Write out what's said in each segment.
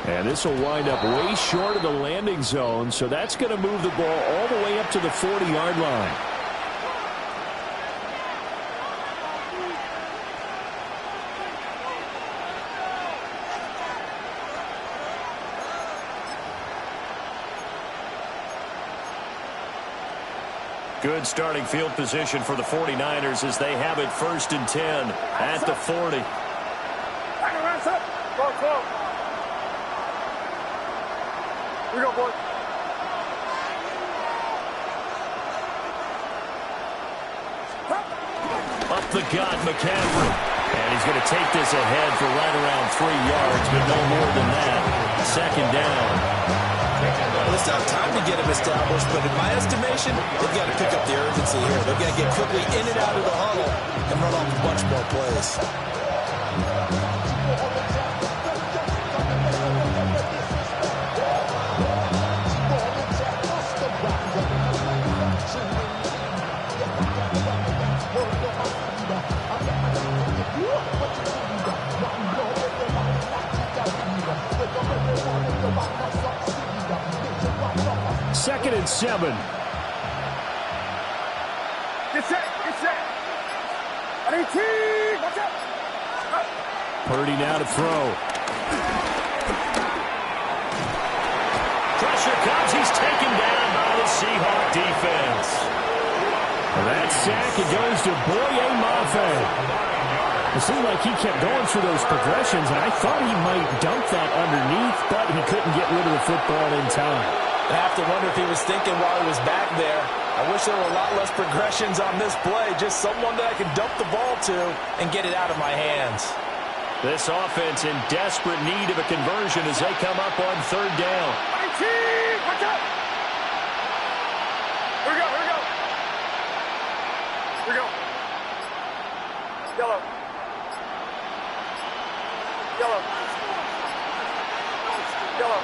And this will wind up way short of the landing zone, so that's going to move the ball all the way up to the 40-yard line. Good starting field position for the 49ers as they have it 1st and 10 at the 40. Here we go, boys. Up the gut, McCaffrey. And he's going to take this ahead for right around 3 yards, but no more than that. 2nd down. Well, it's not time to get him established, but in my estimation, they've got to pick up the urgency here. They've got to get quickly in and out of the huddle and run off a bunch more plays. Second and 7. Get set, get set. I need team. Watch out. Purdy now to throw. Pressure comes. He's taken down by the Seahawk defense. That sack, it goes to Boye Mafe. It seemed like he kept going through those progressions, and I thought he might dump that underneath, but he couldn't get rid of the football in time. I have to wonder if he was thinking while he was back there, I wish there were a lot less progressions on this play, just someone that I could dump the ball to and get it out of my hands. This offense in desperate need of a conversion as they come up on 3rd down. Watch out. Here we go, here we go. Here we go. Yellow. Yellow. Yellow.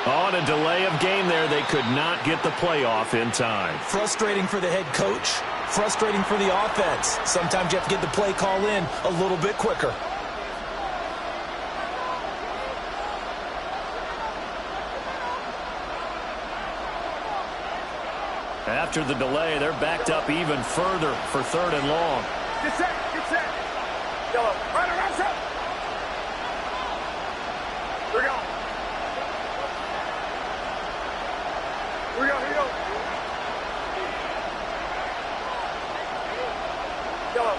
On a delay of game there, they could not get the playoff in time. Frustrating for the head coach, frustrating for the offense. Sometimes you have to get the play call in a little bit quicker. After the delay, they're backed up even further for 3rd and long. Get set, get set. Yellow. Right around set. Here we go. Here we go, here we go. Yellow.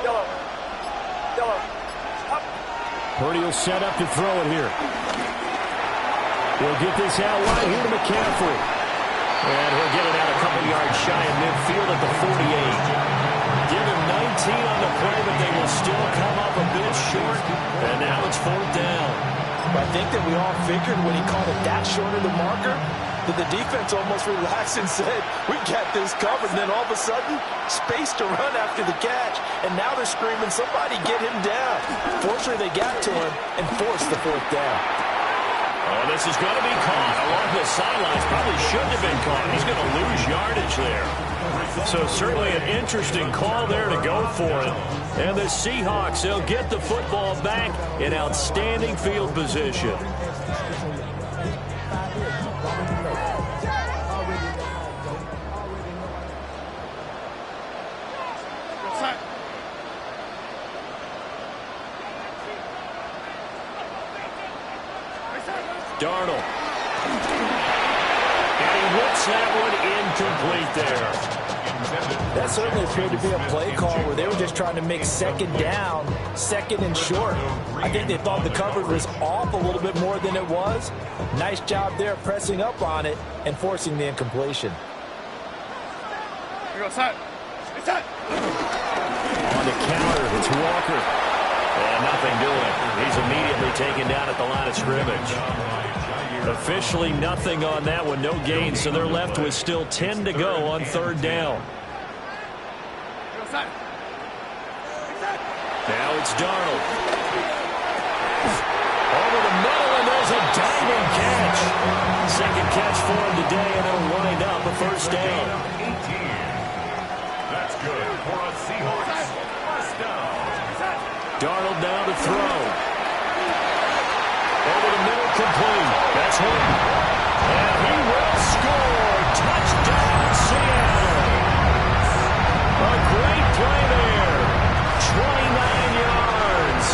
Yellow. Yellow. Up. Purdy will set up to throw it here. He'll get this out wide here to McCaffrey. And he'll get it out a couple yards shy of midfield at the 48. Give him 19 on the play, but they will still come up a bit short. And now it's 4th down. I think that we all figured when he called it that short of the marker, that the defense almost relaxed and said, we got this covered. And then all of a sudden, space to run after the catch. And now they're screaming, somebody get him down. Fortunately, they got to him and forced the 4th down. Oh, this is going to be caught along the sidelines. Probably shouldn't have been caught. He's going to lose yardage there. So certainly an interesting call there to go for it. And the Seahawks, they'll get the football back in outstanding field position. Darnold. And he whips that one incomplete there. That certainly appeared to be a play call where they were just trying to make 2nd down, 2nd and short. I think they thought the coverage was off a little bit more than it was. Nice job there pressing up on it and forcing the incompletion. Here we go, set. It's set. On the counter, it's Walker. And nothing doing. He's immediately taken down at the line of scrimmage. Officially nothing on that one, no gain, so they're left with still 10 to go on 3rd down. Now it's Darnold. Over the middle, and there's a diving catch. 2nd catch for him today, and it'll wind up a 1st down. 18. That's good for a Seahawks 1st down. Darnold now to throw. complete. That's Horton. And he will score. Touchdown, Seattle. A great play there. 29 yards.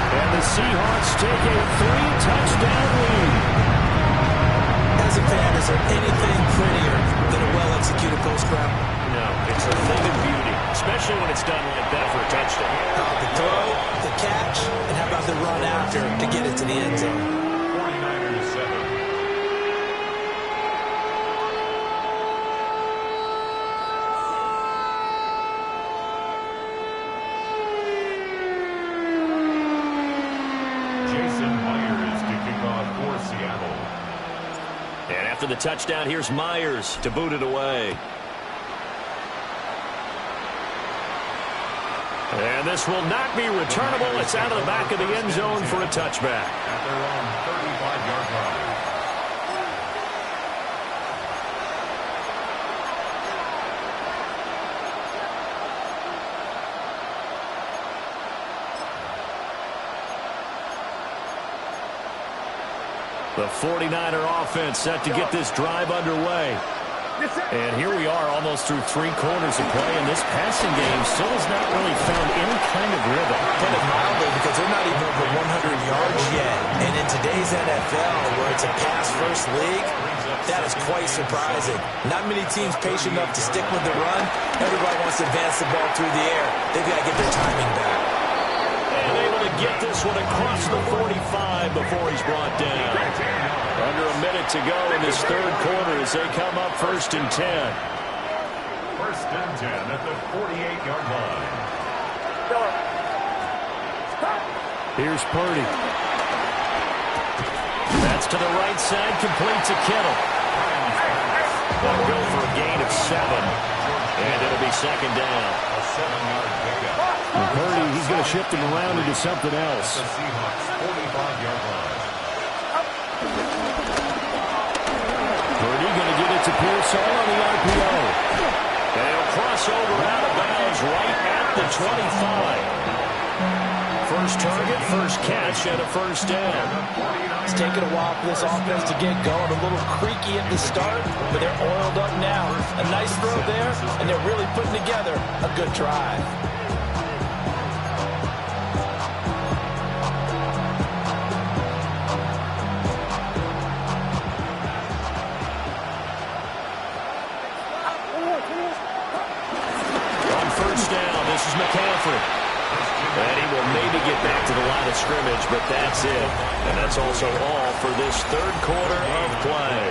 And the Seahawks take a 3-touchdown lead. As a fan, is there anything prettier than a well-executed post route? No, it's a thing of beauty, especially when it's done like that for a touchdown. The throw, the catch, and how about the run after to get it to the end zone? 49ers 7. Jason Myers to kick off for Seattle. And after the touchdown, here's Myers to boot it away. And this will not be returnable. It's out of the back of the end zone for a touchback. At their own 35-yard line. The 49er offense set to get this drive underway. And here we are almost through 3 quarters of play, and this passing game still has not really found any kind of rhythm. Put it mildly, because they're not even over 100 yards yet. And in today's NFL, where it's a pass-first league, that is quite surprising. Not many teams patient enough to stick with the run. Everybody wants to advance the ball through the air. They've got to get their timing back. And able to get this one across the 45 before he's brought down. Under a minute to go in this third quarter as they come up 1st and 10. 1st and 10 at the 48-yard line. Here's Purdy. That's to the right side, complete to Kittle. They'll go for a gain of 7. And it'll be 2nd down. A 7-yard pickup. And Purdy, he's going to shift him around into something else. The Seahawks 45-yard line. Purdy going to get it to Pearsall on the RPO. And he'll cross over out of bounds right at the 25. First target, first catch, and a 1st down. It's taken a while for this offense to get going. A little creaky at the start, but they're oiled up now. A nice throw there, and they're really putting together a good drive. On 1st down, this is McCaffrey. And he will maybe get back to the line of scrimmage, but that's it. And that's also all for this third quarter of play.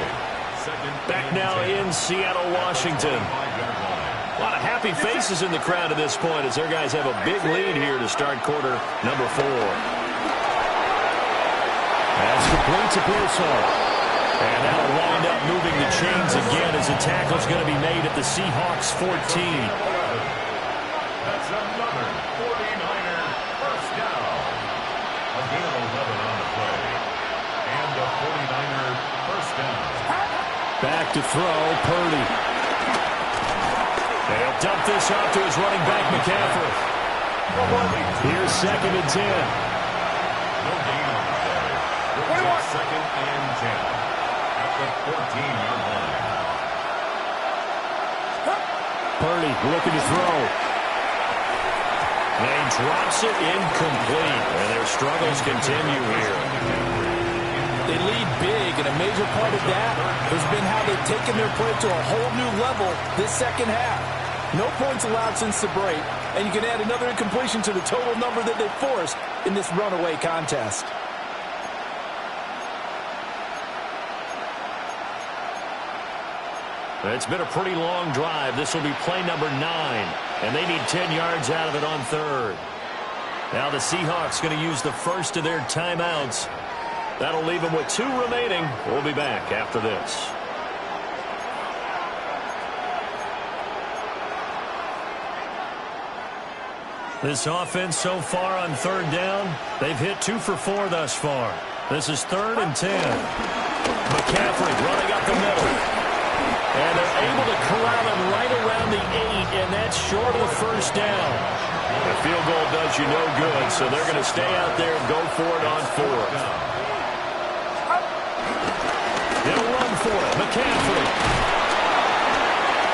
Back now in Seattle, Washington. A lot of happy faces in the crowd at this point as their guys have a big lead here to start quarter number 4. That's complete to Pearsall. And that'll wind up moving the chains again as the tackle's going to be made at the Seahawks 14. That's another 49er first down. A gain of 11 on the play. And a 49er first down. Back to throw, Purdy. They'll dump this off to his running back, McCaffrey. Here's 2nd and 10. No gain on the play. Brings up 2nd and 10 at the 14-yard line. Purdy looking to throw. And he drops it incomplete. And their struggles continue here. They lead big, and a major part of that has been how they've taken their play to a whole new level this second half. No points allowed since the break, and you can add another incompletion to the total number that they forced in this runaway contest. It's been a pretty long drive. This will be play number 9. And they need 10 yards out of it on 3rd. Now the Seahawks going to use the first of their timeouts. That'll leave them with 2 remaining. We'll be back after this. This offense so far on 3rd down, they've hit 2 for 4 thus far. This is 3rd and 10. McCaffrey running up the middle. And they're able to corral him right around the 8, and that's short of the 1st down. The field goal does you no good, so they're going to stay out there and go for it on 4th. McCaffrey.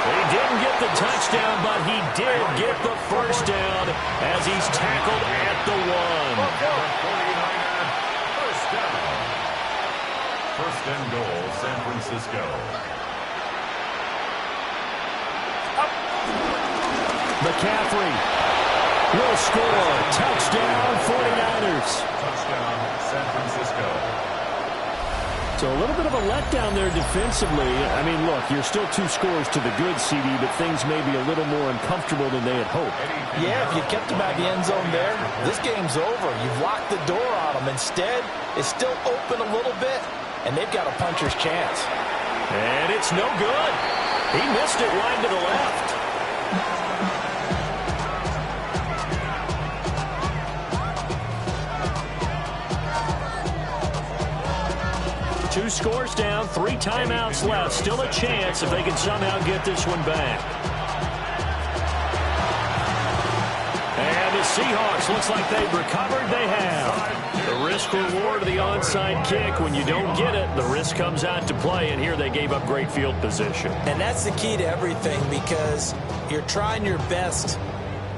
He didn't get the touchdown, but he did get the first down as he's tackled at the 1. 49er, first down. First and goal, San Francisco. McCaffrey will score. Touchdown, 49ers. Touchdown, San Francisco. So a little bit of a letdown there defensively. I mean, look, you're still 2 scores to the good, CD, but things may be a little more uncomfortable than they had hoped. Yeah, if you kept them out of the end zone there, this game's over. You've locked the door on them. Instead, it's still open a little bit, and they've got a puncher's chance. And it's no good. He missed it wide to the left. Two scores down, 3 timeouts left. Still a chance if they can somehow get this one back. And the Seahawks, looks like they've recovered. They have. The risk reward of the onside kick. When you don't get it, the risk comes out to play, and here they gave up great field position. And that's the key to everything, because you're trying your best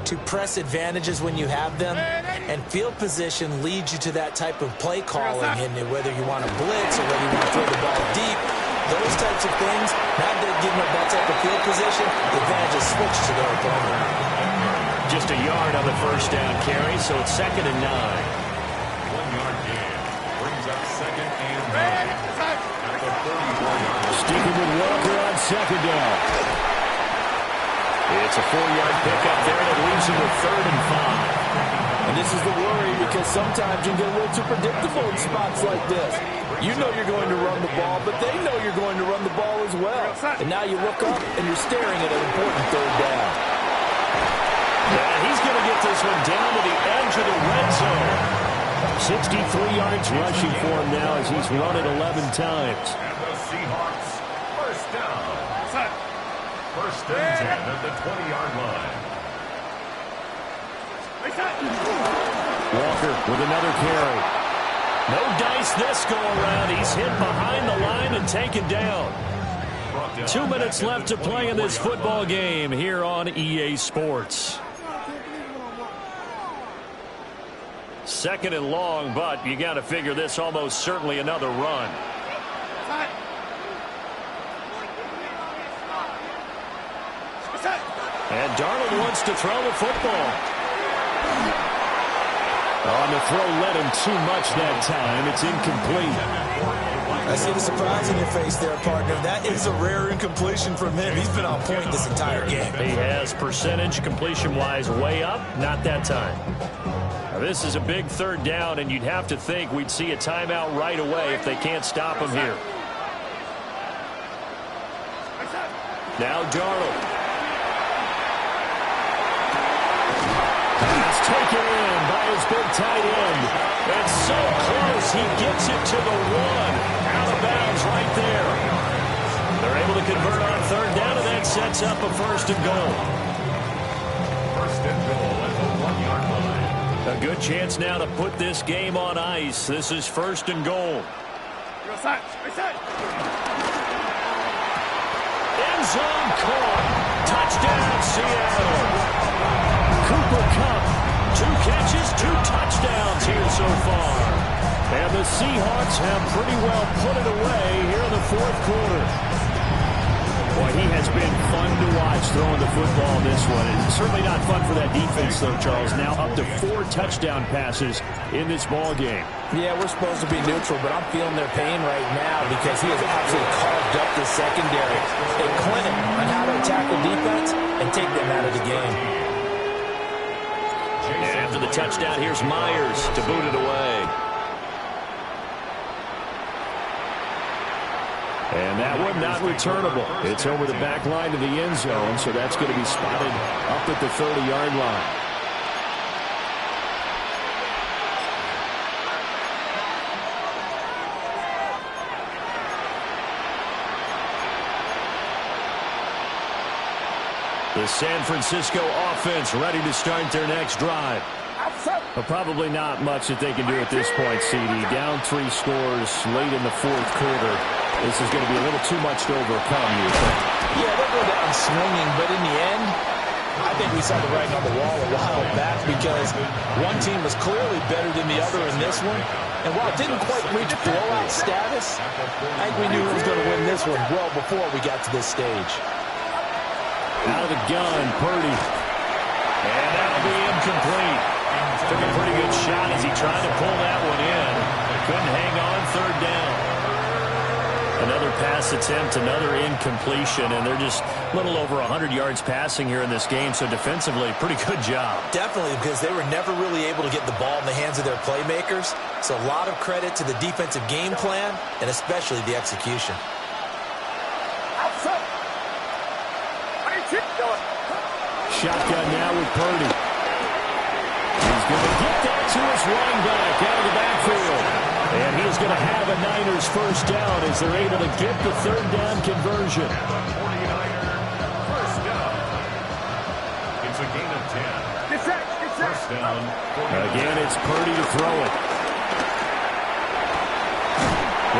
to press advantages when you have them, and field position leads you to that type of play calling, and whether you want to blitz or whether you want to throw the ball deep, those types of things, now they're giving up that type of field position, the advantage is switched to their opponent. Just a yard on the first down carry, so it's 2nd and 9. 1-yard gain brings up 2nd and 9 at the 31-yard. Sticking with Walker on 2nd down. It's a 4-yard pickup there that leaves him with 3rd and 5. And this is the worry, because sometimes you get a little too predictable in spots like this. You know you're going to run the ball, but they know you're going to run the ball as well. And now you look up and you're staring at an important 3rd down. Yeah, he's going to get this one down to the edge of the red zone. 63 yards rushing for him now as he's run it 11 times. And the Seahawks, first down. First and 10 at the 20-yard line. Walker with another carry. No dice this go around. He's hit behind the line and taken down. 2 minutes left to play in this football game here on EA Sports. 2nd and long, but you got to figure this almost certainly another run. And Darnold wants to throw the football. On the throw led him too much that time. It's incomplete. I see the surprise in your face there, partner. That is a rare incompletion from him. He's been on point this entire game. He has percentage completion-wise way up. Not that time. Now, this is a big 3rd down, and you'd have to think we'd see a timeout right away if they can't stop him here. Now Darnold. It's taken in by his big tight end. And so close, he gets it to the 1. Out of bounds right there. They're able to convert on 3rd down, and that sets up a 1st and goal. First and goal at the 1-yard line. A good chance now to put this game on ice. This is 1st and goal. End zone caught. Touchdown, Seattle. Cooper Kupp, 2 catches, 2 touchdowns here so far. And the Seahawks have pretty well put it away here in the 4th quarter. Boy, he has been fun to watch throwing the football this one. And certainly not fun for that defense, though, Charles. Now up to 4 touchdown passes in this ball game. Yeah, we're supposed to be neutral, but I'm feeling their pain right now because he has absolutely carved up the secondary. A clinic on how to attack the defense and take them out of the game. After the touchdown, here's Myers to boot it away. And that one not returnable. It's over the back line of the end zone, so that's going to be spotted up at the 30-yard line. The San Francisco offense ready to start their next drive. But probably not much that they can do at this point, CD. Down 3 scores late in the 4th quarter. This is going to be a little too much to overcome, you think? Yeah, they'll go down swinging, but in the end, I think we saw the writing on the wall a while back because one team was clearly better than the other in this one. And while it didn't quite reach blowout status, I think we knew who was going to win this one well before we got to this stage. Out of the gun, Purdy. And that'll be incomplete. Took a pretty good shot as he tried to pull that one in. Couldn't hang on, third down. Another pass attempt, another incompletion, and they're just a little over 100 yards passing here in this game, so defensively, pretty good job. Definitely, because they were never really able to get the ball in the hands of their playmakers, so a lot of credit to the defensive game plan, and especially the execution. Shotgun now with Purdy. He's going to get that to his running back out of the backfield. And he's going to have a Niners first down as they're able to get the third down conversion. 49er first down. It's a gain of 10. First down. Again, it's Purdy to throw it.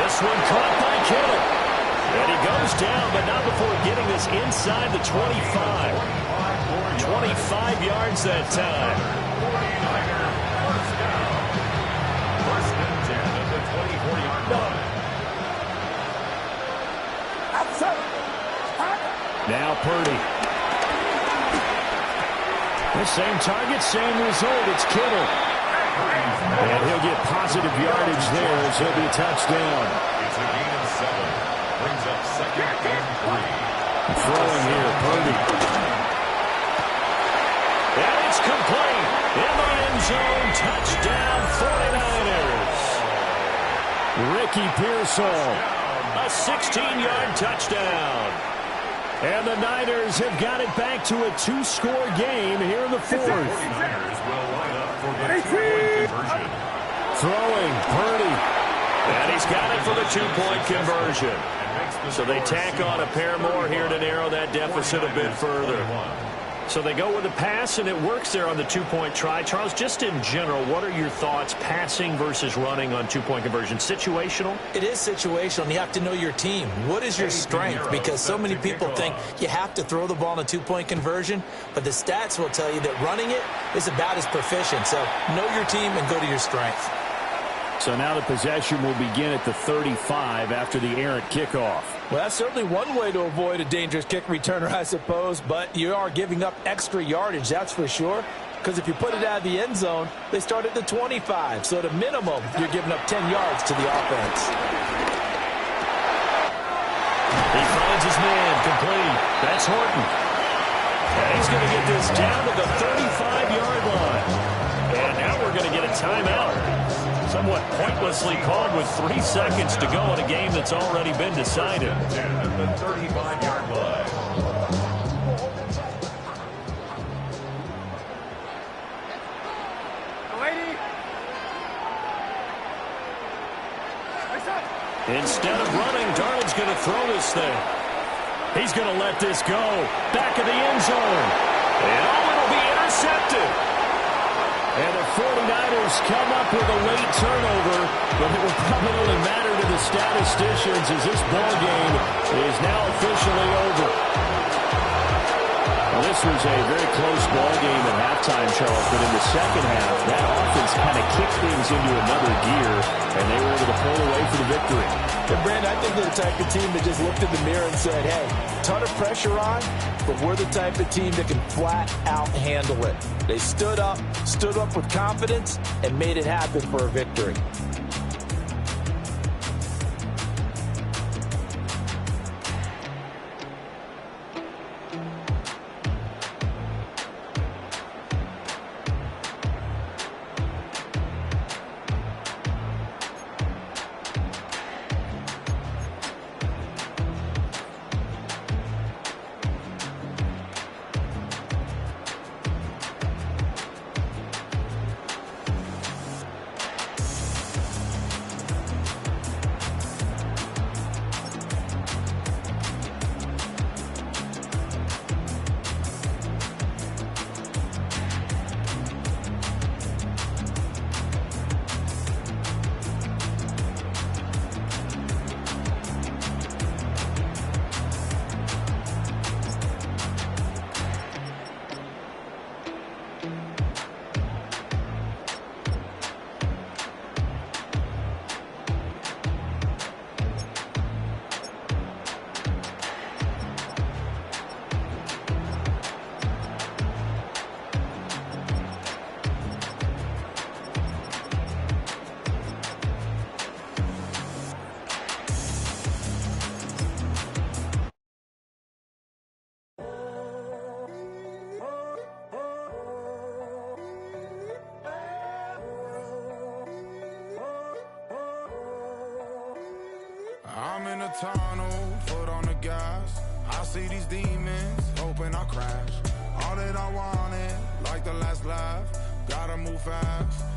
This one caught by Kittle. And he goes down, but not before getting this inside the 25. 25 yards that time. 49er first down. First and 10 at the 24-yard line. Now Purdy. The same target, same result. It's Kittle. And he'll get positive yardage there as he'll be a touchdown. It's a gain of 7. Brings up second and 3. Throwing here, Purdy. And it's complete. In the end zone, touchdown 49ers. Ricky Pearsall, a 16-yard touchdown. And the Niners have got it back to a 2-score game here in the fourth. 49ers will line up for the 2-point conversion. Throwing, Purdy. And he's got it for the 2-point conversion. So they tack on a pair more here to narrow that deficit a bit further. So they go with a pass, and it works there on the 2-point try. Charles, just in general, what are your thoughts passing versus running on 2-point conversion? Situational? It is situational, and you have to know your team. What is your strength? Because so many people think you have to throw the ball in a 2-point conversion, but the stats will tell you that running it is about as proficient. So know your team and go to your strength. So now the possession will begin at the 35 after the errant kickoff. Well, that's certainly one way to avoid a dangerous kick returner, I suppose, but you are giving up extra yardage, that's for sure, because if you put it out of the end zone, they start at the 25, so at a minimum, you're giving up 10 yards to the offense. He finds his man, complete. That's Horton. And he's going to get this down to the 35-yard line. And now we're going to get a timeout. Somewhat pointlessly called with 3 seconds to go in a game that's already been decided. 10 at the 35-yard line. Instead of running, Darnold's going to throw this thing. He's going to let this go. Back of the end zone. And it'll be intercepted. And the 49ers come up with a late turnover, but it will probably only matter to the statisticians as this ball game is now officially over. Well, this was a very close ball game at halftime, Charles, but in the second half, that offense kind of kicked things into another gear, and they were able to pull away for the victory. And Brandon, I think they're the type of team that just looked in the mirror and said, hey, ton of pressure on, but we're the type of team that can flat out handle it. They stood up with confidence, and made it happen for a victory. I'm in a tunnel, foot on the gas. I see these demons, hoping I crash. All that I wanted, like the last laugh. Gotta move fast.